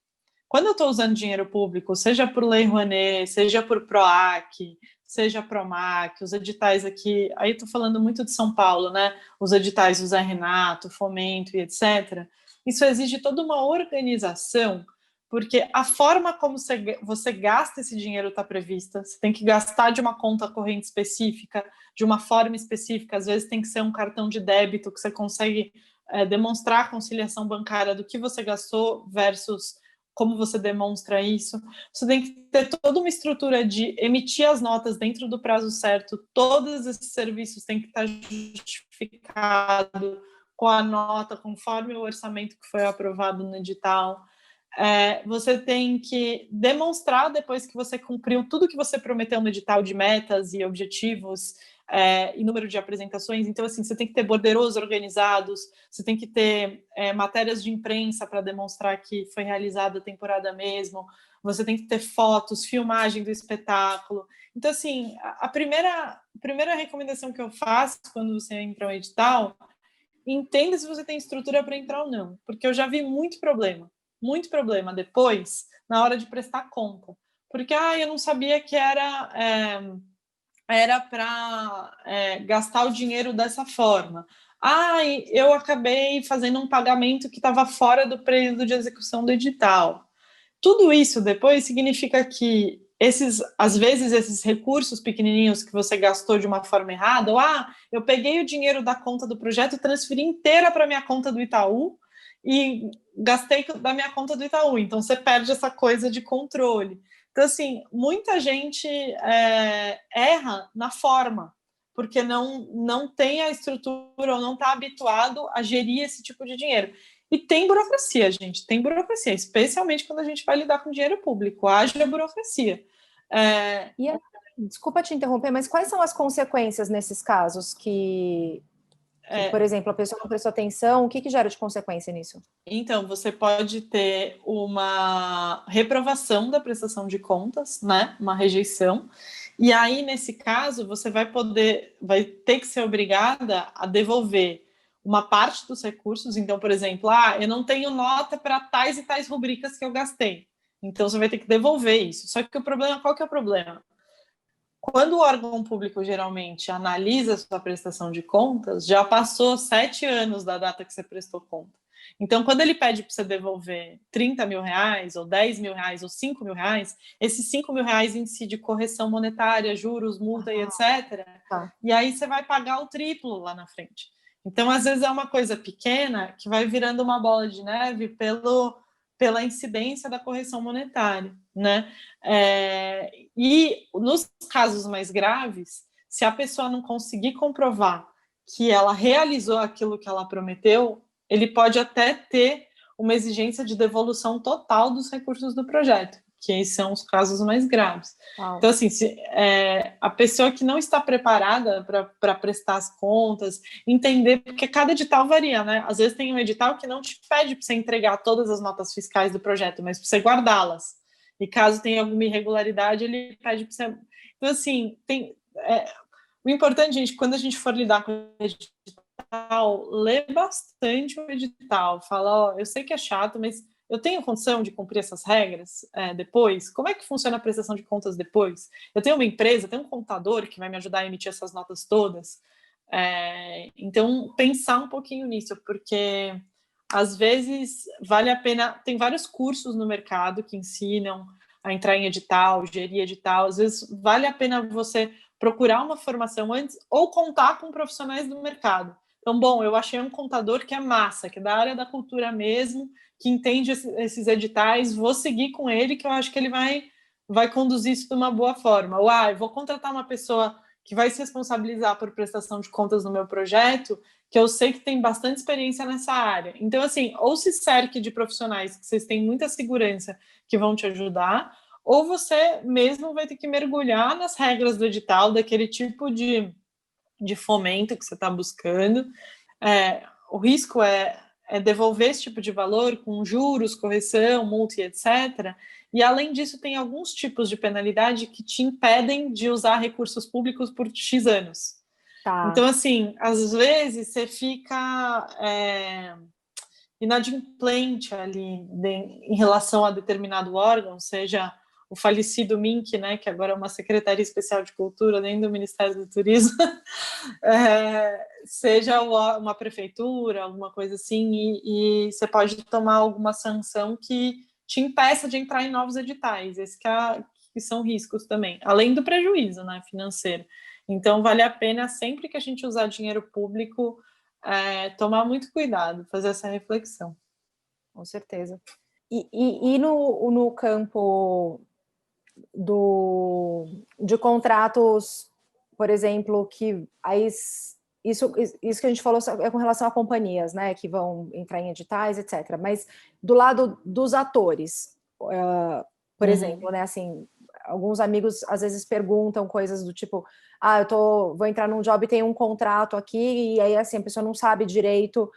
Quando eu estou usando dinheiro público, seja por Lei Rouanet, seja por PROAC, seja PROMAC, os editais aqui, aí estou falando muito de São Paulo, né? Os editais do Zé Renato, Fomento e etc. Isso exige toda uma organização, porque a forma como você gasta esse dinheiro está prevista. Você tem que gastar de uma conta corrente específica, de uma forma específica. Às vezes tem que ser um cartão de débito que você consegue demonstrar a conciliação bancária do que você gastou versus como você demonstra isso. Você tem que ter toda uma estrutura de emitir as notas dentro do prazo certo, todos esses serviços têm que estar justificados com a nota, conforme o orçamento que foi aprovado no edital. Você tem que demonstrar, depois que você cumpriu tudo que você prometeu no edital de metas e objetivos, e número de apresentações. Então, assim, você tem que ter borderos organizados, você tem que ter matérias de imprensa para demonstrar que foi realizada a temporada mesmo, você tem que ter fotos, filmagem do espetáculo. Então, assim, a primeira recomendação que eu faço quando você entra no edital, entenda se você tem estrutura para entrar ou não, porque eu já vi muito problema depois, na hora de prestar conta. Porque eu não sabia que era para gastar o dinheiro dessa forma. Eu acabei fazendo um pagamento que estava fora do período de execução do edital. Tudo isso depois significa que às vezes esses recursos pequenininhos que você gastou de uma forma errada, ou eu peguei o dinheiro da conta do projeto, transferi inteira para minha conta do Itaú e gastei da minha conta do Itaú. Então você perde essa coisa de controle. Então, assim, muita gente erra na forma, porque não tem a estrutura ou não está habituado a gerir esse tipo de dinheiro. E tem burocracia, gente, tem burocracia, especialmente quando a gente vai lidar com dinheiro público, haja burocracia. Desculpa te interromper, mas quais são as consequências nesses casos que por exemplo, a pessoa não prestou atenção, o que gera de consequência nisso? Então, você pode ter uma reprovação da prestação de contas, né? Uma rejeição. E aí, nesse caso, você vai ter que ser obrigada a devolver uma parte dos recursos. Então, por exemplo, eu não tenho nota para tais e tais rubricas que eu gastei. Então, você vai ter que devolver isso. Só que qual que é o problema? Quando o órgão público geralmente analisa a sua prestação de contas, já passou 7 anos da data que você prestou conta. Então, quando ele pede para você devolver 30 mil reais, ou 10 mil reais, ou 5 mil reais, esses 5 mil reais incide correção monetária, juros, multa e etc. E aí você vai pagar o triplo lá na frente. Então, às vezes é uma coisa pequena que vai virando uma bola de neve pela incidência da correção monetária, né? E nos casos mais graves, se a pessoa não conseguir comprovar que ela realizou aquilo que ela prometeu, ele pode até ter uma exigência de devolução total dos recursos do projeto, que são os casos mais graves. Então, assim, a pessoa que não está preparada para prestar as contas, entender, porque cada edital varia, né? Às vezes tem um edital que não te pede para você entregar todas as notas fiscais do projeto, mas para você guardá-las. E caso tenha alguma irregularidade, ele pede para você... Então, assim, o importante, gente, quando a gente for lidar com o edital, lê bastante o edital. Fala, eu sei que é chato, mas eu tenho condição de cumprir essas regras depois? Como é que funciona a prestação de contas depois? Eu tenho uma empresa, tenho um contador que vai me ajudar a emitir essas notas todas. Então, pensar um pouquinho nisso, porque às vezes vale a pena. Tem vários cursos no mercado que ensinam a entrar em edital, gerir edital. Às vezes vale a pena você procurar uma formação antes ou contar com profissionais do mercado. Então, bom, eu achei um contador que é massa, que é da área da cultura mesmo, que entende esses editais, vou seguir com ele, que eu acho que ele vai conduzir isso de uma boa forma. Ou, eu vou contratar uma pessoa que vai se responsabilizar por prestação de contas no meu projeto, que eu sei que tem bastante experiência nessa área. Então, assim, ou se cerque de profissionais que vocês têm muita segurança que vão te ajudar, ou você mesmo vai ter que mergulhar nas regras do edital, daquele tipo de de fomento que você está buscando. O risco é devolver esse tipo de valor com juros, correção, multa e etc. E, além disso, tem alguns tipos de penalidade que te impedem de usar recursos públicos por X anos. Tá. Então, assim, às vezes você fica inadimplente ali em relação a determinado órgão, seja o falecido MINC, né, que agora é uma Secretaria Especial de Cultura dentro do Ministério do Turismo, seja uma prefeitura, alguma coisa assim, e você pode tomar alguma sanção que te impeça de entrar em novos editais. Esses que são riscos também, além do prejuízo, né, financeiro. Então, vale a pena, sempre que a gente usar dinheiro público, tomar muito cuidado, fazer essa reflexão. Com certeza. E no campo de contratos, por exemplo, que isso que a gente falou é com relação a companhias, né, que vão entrar em editais, etc. Mas do lado dos atores, por exemplo, né, assim, alguns amigos às vezes perguntam coisas do tipo, vou entrar num job e tem um contrato aqui, e aí assim, a pessoa não sabe direito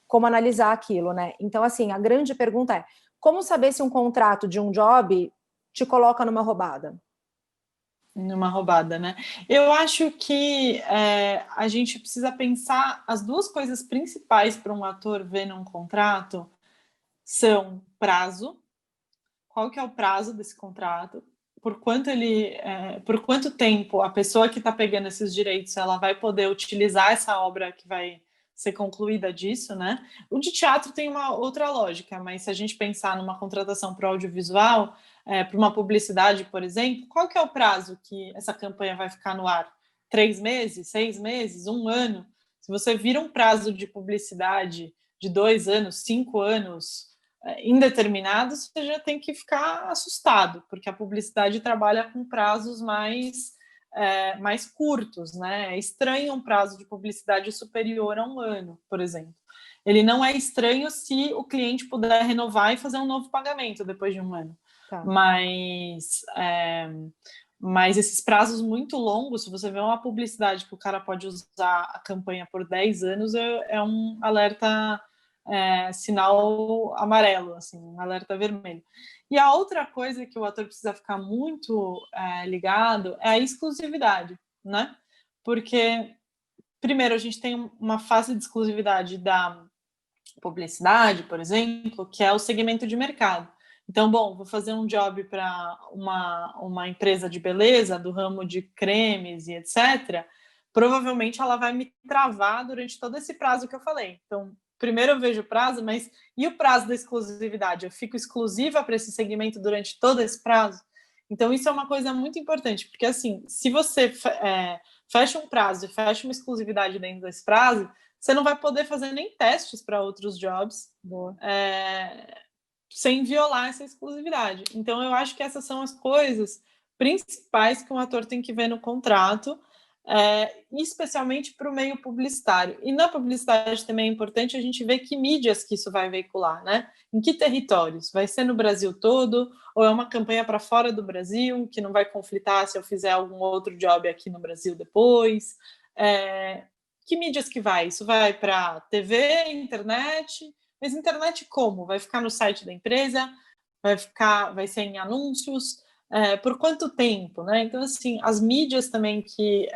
como analisar aquilo, né? Então, assim, a grande pergunta é, como saber se um contrato de um job te coloca numa roubada? Numa roubada, né? Eu acho que a gente precisa pensar as duas coisas principais para um ator ver num contrato são prazo, qual que é o prazo desse contrato, por quanto tempo a pessoa que está pegando esses direitos ela vai poder utilizar essa obra que vai ser concluída disso, né? O de teatro tem uma outra lógica, mas se a gente pensar numa contratação para audiovisual, para uma publicidade, por exemplo, qual que é o prazo que essa campanha vai ficar no ar? 3 meses, 6 meses, 1 ano? Se você vira um prazo de publicidade de 2 anos, 5 anos, indeterminados, você já tem que ficar assustado, porque a publicidade trabalha com prazos mais curtos, né? É estranho um prazo de publicidade superior a 1 ano, por exemplo. Ele não é estranho se o cliente puder renovar e fazer um novo pagamento depois de 1 ano. Tá. Mas esses prazos muito longos, se você vê uma publicidade que o cara pode usar a campanha por 10 anos, é um alerta, sinal amarelo, assim, um alerta vermelho. E a outra coisa que o ator precisa ficar muito ligado é a exclusividade, né? Porque, primeiro, a gente tem uma fase de exclusividade da publicidade, por exemplo, que é o segmento de mercado. Então, vou fazer um job para uma empresa de beleza, do ramo de cremes e etc. Provavelmente ela vai me travar durante todo esse prazo que eu falei. Então, primeiro eu vejo o prazo, mas e o prazo da exclusividade? Eu fico exclusiva para esse segmento durante todo esse prazo? Então, isso é uma coisa muito importante, porque, assim, se você fecha um prazo e fecha uma exclusividade dentro desse prazo, você não vai poder fazer nem testes para outros jobs sem violar essa exclusividade. Então, eu acho que essas são as coisas principais que um ator tem que ver no contrato, especialmente para o meio publicitário. E na publicidade também é importante a gente ver que mídias que isso vai veicular, né? Em que territórios? Vai ser no Brasil todo? Ou é uma campanha para fora do Brasil, que não vai conflitar se eu fizer algum outro job aqui no Brasil depois? Que mídias que vai? Isso vai para TV, internet? Mas internet como? Vai ficar no site da empresa? Vai ser em anúncios? Por quanto tempo, né? Então, assim, as mídias também que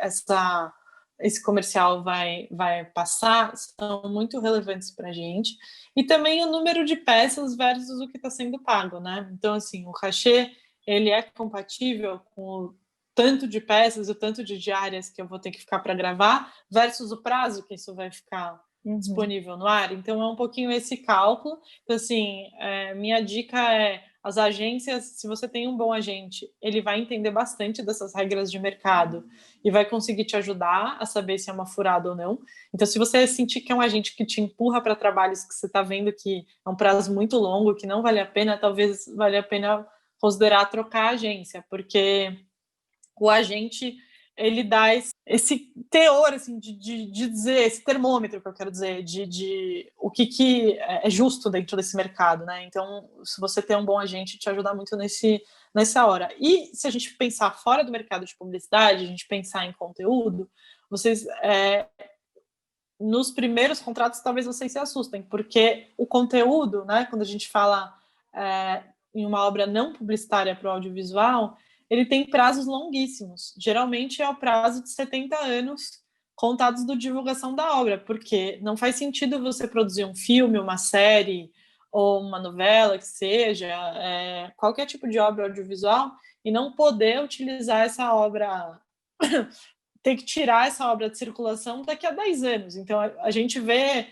esse comercial vai passar são muito relevantes para a gente. E também o número de peças versus o que está sendo pago, né? Então, assim, o cachê, ele é compatível com o tanto de peças, o tanto de diárias que eu vou ter que ficar para gravar, versus o prazo que isso vai ficar disponível no ar. Então, é um pouquinho esse cálculo. Então, assim, minha dica é, as agências, se você tem um bom agente, ele vai entender bastante dessas regras de mercado e vai conseguir te ajudar a saber se é uma furada ou não. Então, se você sentir que é um agente que te empurra para trabalhos que você está vendo que é um prazo muito longo, que não vale a pena, talvez valha a pena considerar trocar a agência, porque o agente, ele dá esse teor, assim, de dizer, esse termômetro que eu quero dizer, de o que é justo dentro desse mercado, né? Então, se você tem um bom agente, te ajuda muito nessa hora. E se a gente pensar fora do mercado de publicidade, a gente pensar em conteúdo, vocês nos primeiros contratos talvez vocês se assustem, porque o conteúdo, né, quando a gente fala em uma obra não publicitária para o audiovisual, ele tem prazos longuíssimos. Geralmente é o prazo de 70 anos contados da divulgação da obra, porque não faz sentido você produzir um filme, uma série ou uma novela, que seja, qualquer tipo de obra audiovisual, e não poder utilizar essa obra ter que tirar essa obra de circulação daqui a 10 anos. Então, a gente vê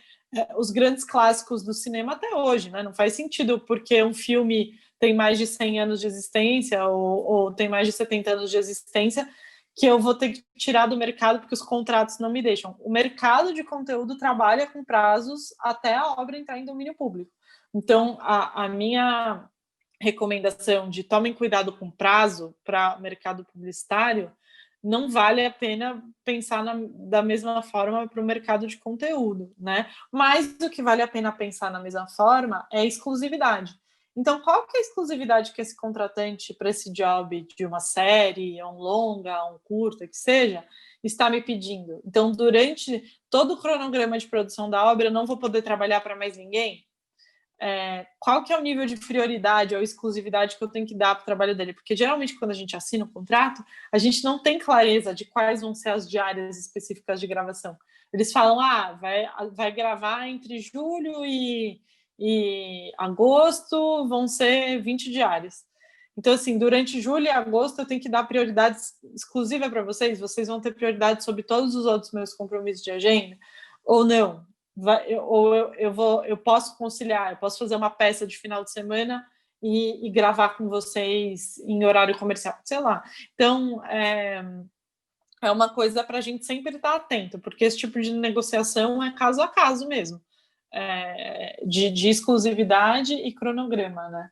os grandes clássicos do cinema até hoje, né? Não faz sentido porque um filme tem mais de 100 anos de existência ou tem mais de 70 anos de existência que eu vou ter que tirar do mercado porque os contratos não me deixam. O mercado de conteúdo trabalha com prazos até a obra entrar em domínio público. Então, a minha recomendação de tomem cuidado com prazo para o mercado publicitário não vale a pena pensar da mesma forma para o mercado de conteúdo, né? Mas o que vale a pena pensar na mesma forma é a exclusividade. Então, qual que é a exclusividade que esse contratante para esse job de uma série, um longa, um curta, que seja, está me pedindo? Então, durante todo o cronograma de produção da obra, eu não vou poder trabalhar para mais ninguém? Qual que é o nível de prioridade ou exclusividade que eu tenho que dar para o trabalho dele? Porque geralmente quando a gente assina um contrato, a gente não tem clareza de quais vão ser as diárias específicas de gravação. Eles falam, vai gravar entre julho e agosto, vão ser 20 diárias. Então, assim, durante julho e agosto eu tenho que dar prioridade exclusiva para vocês vão ter prioridade sobre todos os outros meus compromissos de agenda, ou não? Eu posso conciliar, eu posso fazer uma peça de final de semana e gravar com vocês em horário comercial, sei lá. Então, é uma coisa para a gente sempre estar atento, porque esse tipo de negociação é caso a caso mesmo, de exclusividade e cronograma, né?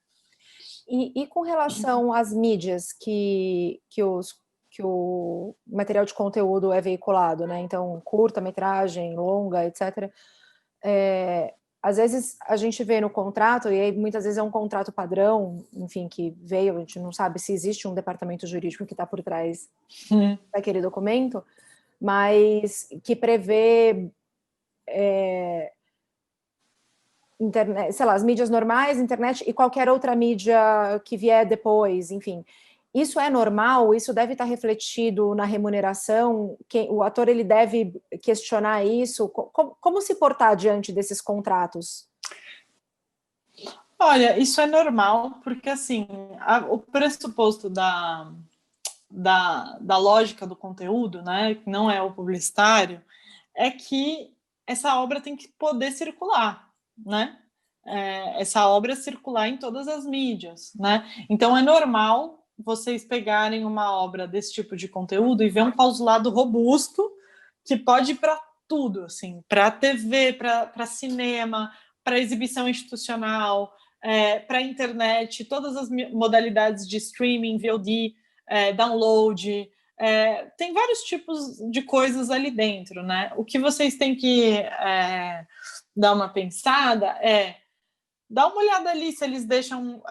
E com relação às mídias que o material de conteúdo é veiculado, né? Então, curta-metragem, longa, etc. Às vezes a gente vê no contrato, e aí muitas vezes é um contrato padrão, enfim, que veio, a gente não sabe se existe um departamento jurídico que está por trás daquele documento, mas que prevê internet, sei lá, as mídias normais, internet e qualquer outra mídia que vier depois, enfim. Isso é normal? Isso deve estar refletido na remuneração? O ator ele deve questionar isso? Como se portar diante desses contratos? Olha, isso é normal, porque assim, o pressuposto da lógica do conteúdo, né, que não é o publicitário, é que essa obra tem que poder circular, né? Essa obra circular em todas as mídias, né? Então é normal vocês pegarem uma obra desse tipo de conteúdo e ver um clausulado robusto que pode ir para tudo, assim, para TV, para cinema, para exibição institucional, para internet, todas as modalidades de streaming, VOD, download, tem vários tipos de coisas ali dentro, né? O que vocês têm que dar uma pensada dá uma olhada ali se eles deixam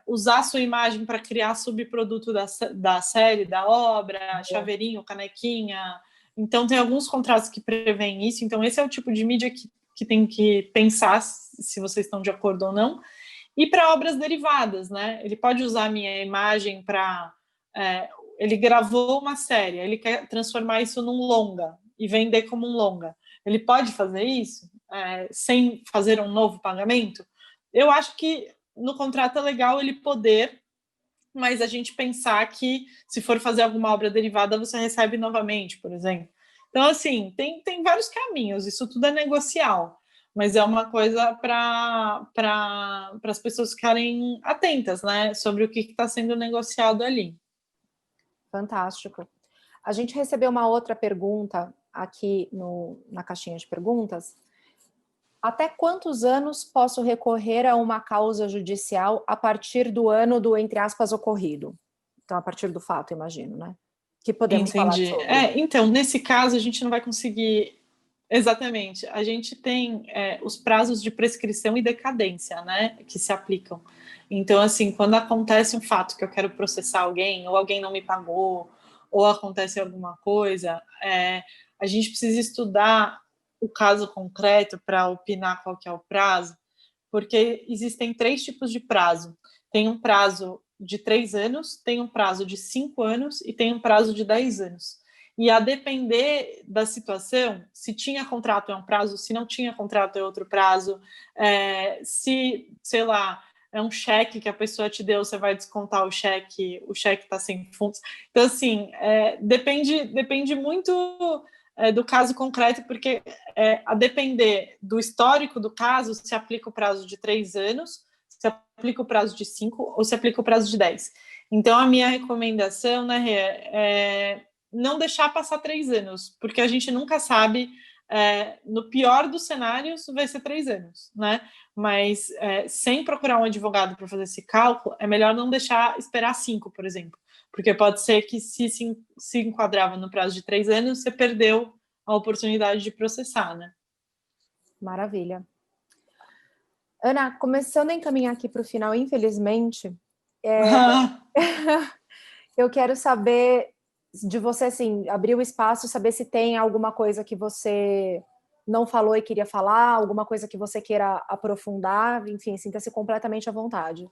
usar a sua imagem para criar subproduto da série, da obra, chaveirinho, canequinha. Então, tem alguns contratos que prevêem isso. Então, esse é o tipo de mídia que tem que pensar se vocês estão de acordo ou não. E para obras derivadas, né? Ele pode usar a minha imagem para... ele gravou uma série, ele quer transformar isso num longa e vender como um longa. Ele pode fazer isso sem fazer um novo pagamento? Eu acho que no contrato é legal ele poder, mas a gente pensar que se for fazer alguma obra derivada, você recebe novamente, por exemplo. Então, assim, tem vários caminhos, isso tudo é negocial, mas é uma coisa para as pessoas ficarem atentas, né, sobre o que está sendo negociado ali. Fantástico. A gente recebeu uma outra pergunta aqui na caixinha de perguntas. Até quantos anos posso recorrer a uma causa judicial a partir do ano do, entre aspas, ocorrido? Então, a partir do fato, imagino, né? Que podemos falar sobre. Então, nesse caso, a gente não vai conseguir Exatamente. A gente tem os prazos de prescrição e decadência, né, que se aplicam. Então, assim, quando acontece um fato que eu quero processar alguém, ou alguém não me pagou, ou acontece alguma coisa, a gente precisa estudar o caso concreto para opinar qual que é o prazo, porque existem 3 tipos de prazo. Tem um prazo de 3 anos, tem um prazo de 5 anos e tem um prazo de 10 anos. E a depender da situação, se tinha contrato é um prazo, se não tinha contrato é outro prazo, se, sei lá, é um cheque que a pessoa te deu, você vai descontar o cheque está sem fundos. Então, assim, depende muito do caso concreto, porque a depender do histórico do caso, se aplica o prazo de 3 anos, se aplica o prazo de 5 ou se aplica o prazo de 10. Então, a minha recomendação, né, Rê, é não deixar passar 3 anos, porque a gente nunca sabe, no pior dos cenários, vai ser 3 anos, né? Mas sem procurar um advogado para fazer esse cálculo, é melhor não deixar esperar 5, por exemplo, porque pode ser que se enquadrava no prazo de 3 anos, você perdeu a oportunidade de processar, né? Maravilha. Ana, começando a encaminhar aqui para o final, infelizmente, eu quero saber de você, assim, abrir o espaço, saber se tem alguma coisa que você não falou e queria falar, alguma coisa que você queira aprofundar, enfim, sinta-se completamente à vontade.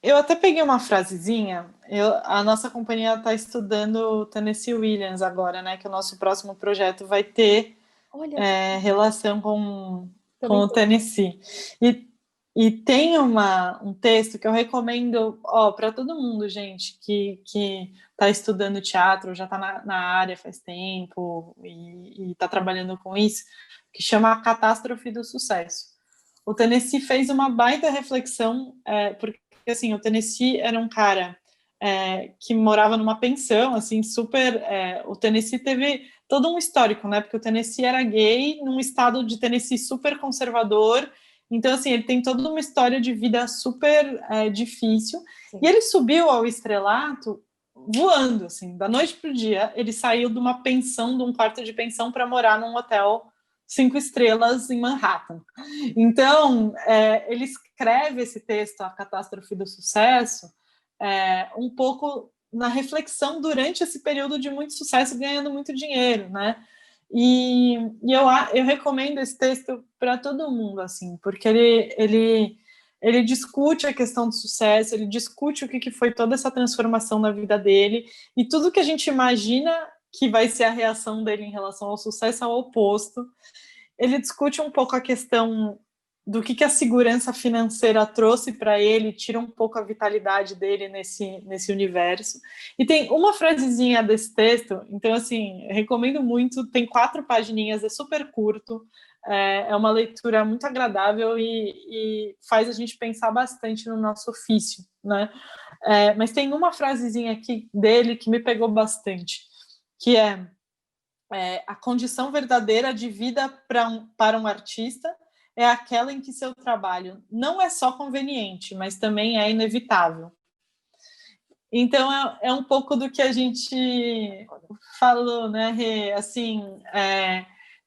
Eu até peguei uma frasezinha. A nossa companhia está estudando Tennessee Williams agora, né? Que o nosso próximo projeto vai ter Olha, relação com também o Tennessee. E tem um texto que eu recomendo para todo mundo, gente, que está estudando teatro, já está na área faz tempo e está trabalhando com isso, que chama A Catástrofe do Sucesso. O Tennessee fez uma baita reflexão, porque assim, o Tennessee era um cara que morava numa pensão, assim, super. O Tennessee teve todo um histórico, né? Porque o Tennessee era gay, num estado de Tennessee super conservador. Então, assim, ele tem toda uma história de vida super difícil. Sim. E ele subiu ao estrelato voando, assim, da noite para o dia. Ele saiu de uma pensão, de um quarto de pensão, para morar num hotel 5 estrelas em Manhattan. Então, ele escreve esse texto, A Catástrofe do Sucesso, um pouco na reflexão durante esse período de muito sucesso, ganhando muito dinheiro, né? E eu recomendo esse texto para todo mundo, assim, porque ele discute a questão do sucesso, ele discute o que foi toda essa transformação na vida dele, e tudo que a gente imagina que vai ser a reação dele em relação ao sucesso é o oposto. Ele discute um pouco a questão do que a segurança financeira trouxe para ele, tira um pouco a vitalidade dele nesse universo. E tem uma frasezinha desse texto, então, assim, recomendo muito, tem 4 pagininhas, é super curto, é uma leitura muito agradável e faz a gente pensar bastante no nosso ofício, né? Mas tem uma frasezinha aqui dele que me pegou bastante, que a condição verdadeira de vida para um artista é aquela em que seu trabalho não é só conveniente, mas também é inevitável. Então, é um pouco do que a gente falou, né, Rê? Assim,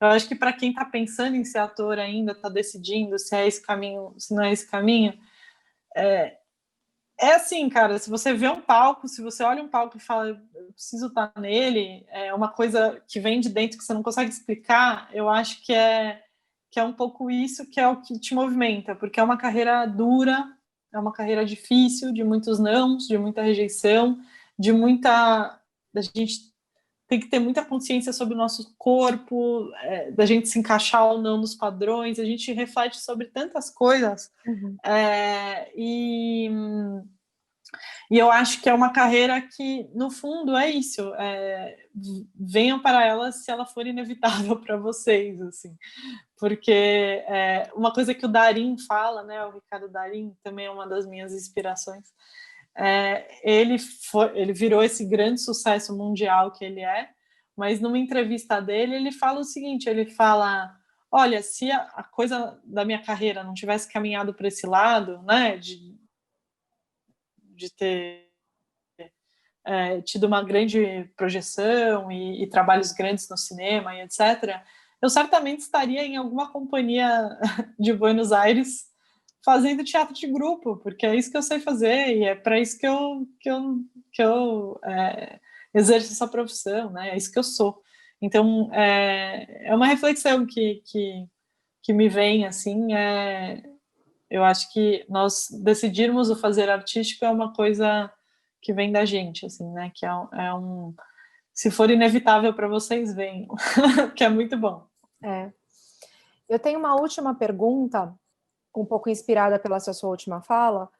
eu acho que para quem está pensando em ser ator ainda, está decidindo se é esse caminho, se não é esse caminho, assim, cara, se você vê um palco, se você olha um palco e fala, eu preciso estar nele, é uma coisa que vem de dentro que você não consegue explicar, eu acho que é um pouco isso que é o que te movimenta, porque é uma carreira dura, é uma carreira difícil, de muitos nãos, de muita rejeição, da gente tem que ter muita consciência sobre o nosso corpo, da gente se encaixar ou não nos padrões, a gente reflete sobre tantas coisas, e eu acho que é uma carreira que, no fundo, é isso. Venham para ela se ela for inevitável para vocês, assim. Porque uma coisa que o Darín fala, né, o Ricardo Darín, também é uma das minhas inspirações, ele virou esse grande sucesso mundial que ele mas numa entrevista dele, ele fala o seguinte, ele fala, olha, se a coisa da minha carreira não tivesse caminhado para esse lado, né, de ter tido uma grande projeção e trabalhos grandes no cinema e etc., eu certamente estaria em alguma companhia de Buenos Aires fazendo teatro de grupo, porque é isso que eu sei fazer e é para isso que eu exerço essa profissão, né? É isso que eu sou. Então, é uma reflexão que me vem, assim, eu acho que nós decidirmos o fazer artístico é uma coisa que vem da gente, assim, né? Que se for inevitável para vocês, venham, que é muito bom. Eu tenho uma última pergunta, um pouco inspirada pela sua última fala.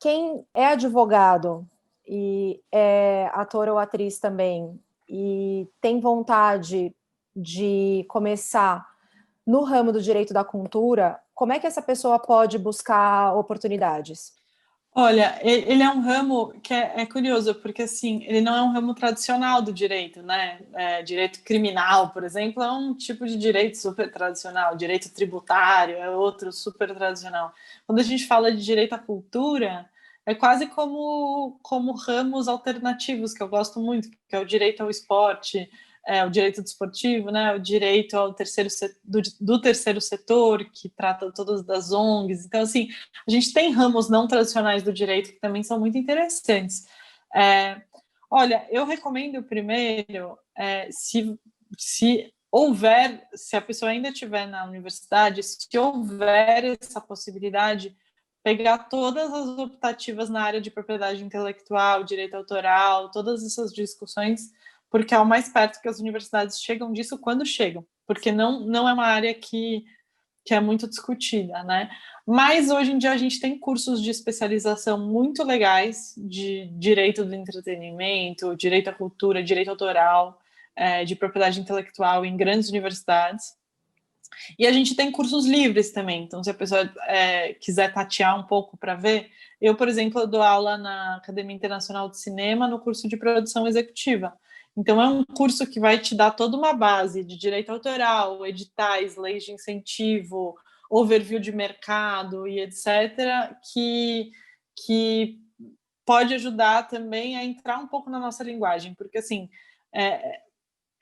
Quem é advogado e é ator ou atriz também e tem vontade de começar no ramo do direito da cultura, como é que essa pessoa pode buscar oportunidades? Olha, ele é um ramo que é curioso, porque assim, ele não é um ramo tradicional do direito, né? Direito criminal, por exemplo, é um tipo de direito super tradicional, direito tributário é outro super tradicional. Quando a gente fala de direito à cultura, é quase como ramos alternativos, que eu gosto muito, que é o direito ao esporte, o direito desportivo, né, o direito ao do terceiro setor, que trata todas das ONGs. Então, assim, a gente tem ramos não tradicionais do direito que também são muito interessantes. Olha, eu recomendo primeiro, se houver, se a pessoa ainda estiver na universidade, se houver essa possibilidade, pegar todas as optativas na área de propriedade intelectual, direito autoral, todas essas discussões, porque é o mais perto que as universidades chegam disso quando chegam, porque não é uma área que é muito discutida, né? Mas hoje em dia a gente tem cursos de especialização muito legais de direito do entretenimento, direito à cultura, direito autoral, de propriedade intelectual em grandes universidades. E a gente tem cursos livres também, então se a pessoa quiser tatear um pouco para ver, eu, por exemplo, eu dou aula na Academia Internacional de Cinema no curso de produção executiva. Então é um curso que vai te dar toda uma base de direito autoral, editais, leis de incentivo, overview de mercado e etc., que pode ajudar também a entrar um pouco na nossa linguagem, porque assim,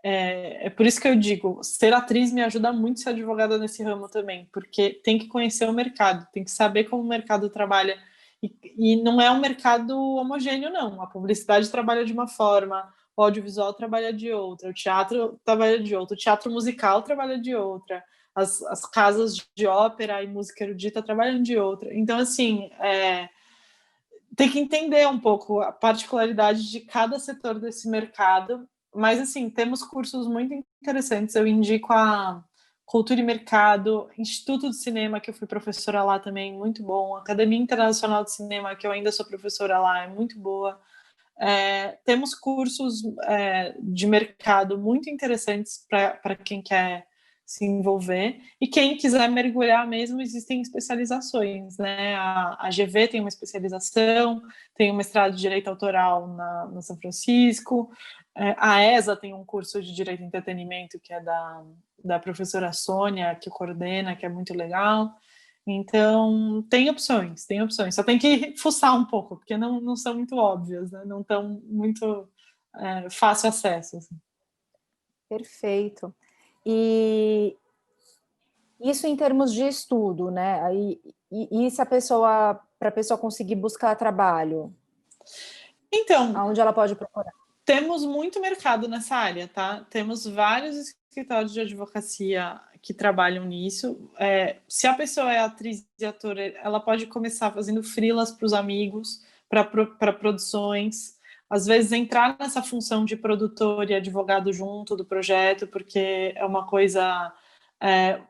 é por isso que eu digo, ser atriz me ajuda muito a ser advogada nesse ramo também, porque tem que conhecer o mercado, tem que saber como o mercado trabalha, e não é um mercado homogêneo, não. A publicidade trabalha de uma forma, o audiovisual trabalha de outra, o teatro trabalha de outra, o teatro musical trabalha de outra, as casas de ópera e música erudita trabalham de outra. Então, assim, tem que entender um pouco a particularidade de cada setor desse mercado, mas assim, temos cursos muito interessantes. Eu indico a Cultura e Mercado, Instituto de Cinema, que eu fui professora lá também, muito bom, Academia Internacional de Cinema, que eu ainda sou professora lá, é muito boa. Temos cursos de mercado muito interessantes para quem quer se envolver, e quem quiser mergulhar mesmo, existem especializações, né? A GV tem uma especialização, tem um mestrado de Direito Autoral na São Francisco, a ESA tem um curso de Direito e Entretenimento, que é da professora Sônia, que coordena, que é muito legal. Então, tem opções, só tem que fuçar um pouco, porque não são muito óbvias, né? Não estão muito fácil acesso. Assim. Perfeito. E isso em termos de estudo, né? E se para a pessoa conseguir buscar trabalho, Então, aonde ela pode procurar? temos muito mercado nessa área, tá? Temos vários escritórios de advocacia que trabalham nisso. Se a pessoa é atriz e atora, ela pode começar fazendo freelas para os amigos, para produções. Às vezes entrar nessa função de produtor e advogado junto do projeto, porque é uma coisa...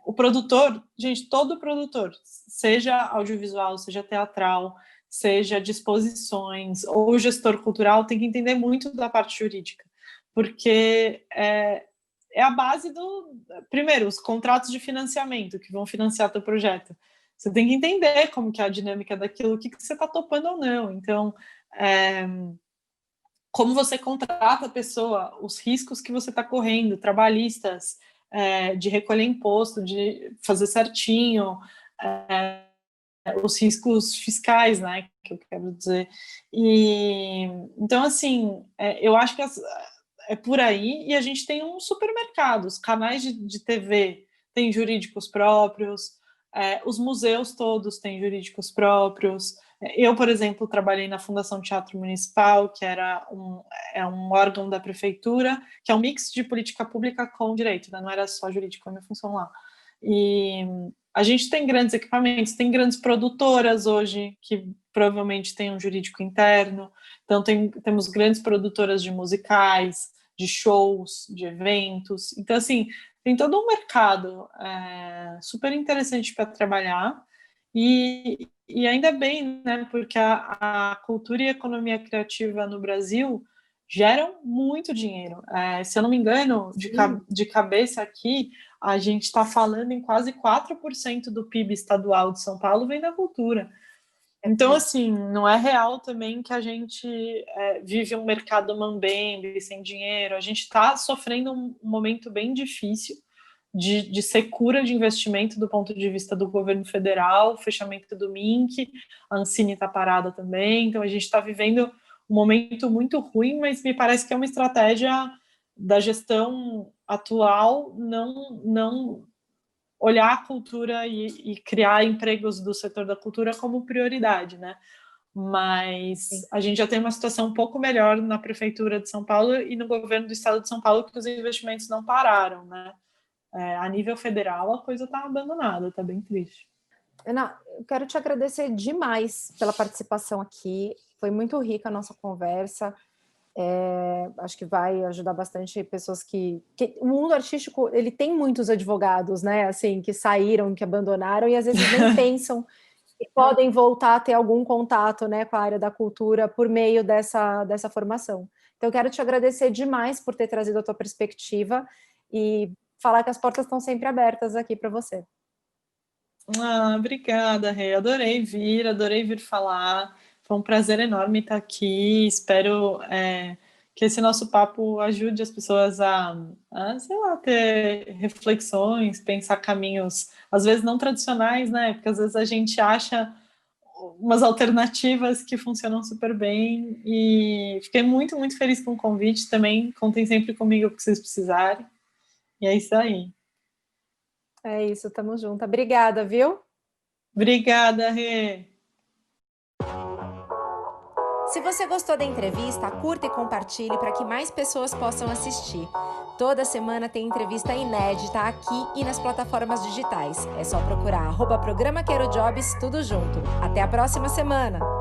o produtor, gente, todo produtor, seja audiovisual, seja teatral, seja de exposições ou gestor cultural, tem que entender muito da parte jurídica, porque é a base primeiro, os contratos de financiamento que vão financiar teu projeto. Você tem que entender como que é a dinâmica daquilo, o que você está topando ou não. Então, como você contrata a pessoa, os riscos que você está correndo, trabalhistas, de recolher imposto, de fazer certinho, os riscos fiscais, né, que eu quero dizer. Então, assim, eu acho que é por aí, e a gente tem um supermercado, os canais de TV têm jurídicos próprios, os museus todos têm jurídicos próprios. Eu, por exemplo, trabalhei na Fundação Teatro Municipal, que é um órgão da prefeitura, que é um mix de política pública com direito, né? Não era só jurídico a minha função lá. E a gente tem grandes equipamentos, tem grandes produtoras hoje, que provavelmente têm um jurídico interno, então temos grandes produtoras de musicais, de shows, de eventos, então assim, tem todo um mercado super interessante para trabalhar, e ainda bem, né, porque a cultura e a economia criativa no Brasil geram muito dinheiro. Se eu não me engano, de cabeça aqui, a gente está falando em quase 4% do PIB estadual de São Paulo vem da cultura. Então, assim, não é real também que a gente vive um mercado mambembe, sem dinheiro. A gente está sofrendo um momento bem difícil de secura de investimento do ponto de vista do governo federal, fechamento do MINC, a Ancine está parada também, então a gente está vivendo um momento muito ruim, mas me parece que é uma estratégia da gestão atual não olhar a cultura e criar empregos do setor da cultura como prioridade, né? Mas a gente já tem uma situação um pouco melhor na Prefeitura de São Paulo e no governo do Estado de São Paulo, que os investimentos não pararam, né? A nível federal, a coisa está abandonada, está bem triste. Ana, eu quero te agradecer demais pela participação aqui. Foi muito rica a nossa conversa. Acho que vai ajudar bastante pessoas que o mundo artístico, ele tem muitos advogados, né? Assim, que saíram, que abandonaram e às vezes nem pensam que podem voltar a ter algum contato, né, com a área da cultura por meio dessa formação. Então, eu quero te agradecer demais por ter trazido a tua perspectiva e falar que as portas estão sempre abertas aqui para você. Obrigada, Rê. Adorei vir falar. Foi um prazer enorme estar aqui. Espero que esse nosso papo ajude as pessoas a, sei lá, ter reflexões, pensar caminhos, às vezes não tradicionais, né? Porque às vezes a gente acha umas alternativas que funcionam super bem. E fiquei muito, muito feliz com o convite também. Contem sempre comigo o que vocês precisarem. E é isso aí. É isso, tamo junto. Obrigada, viu? Obrigada, Rê. Se você gostou da entrevista, curta e compartilhe para que mais pessoas possam assistir. Toda semana tem entrevista inédita aqui e nas plataformas digitais. É só procurar @programa Quero Jobs, tudo junto. Até a próxima semana!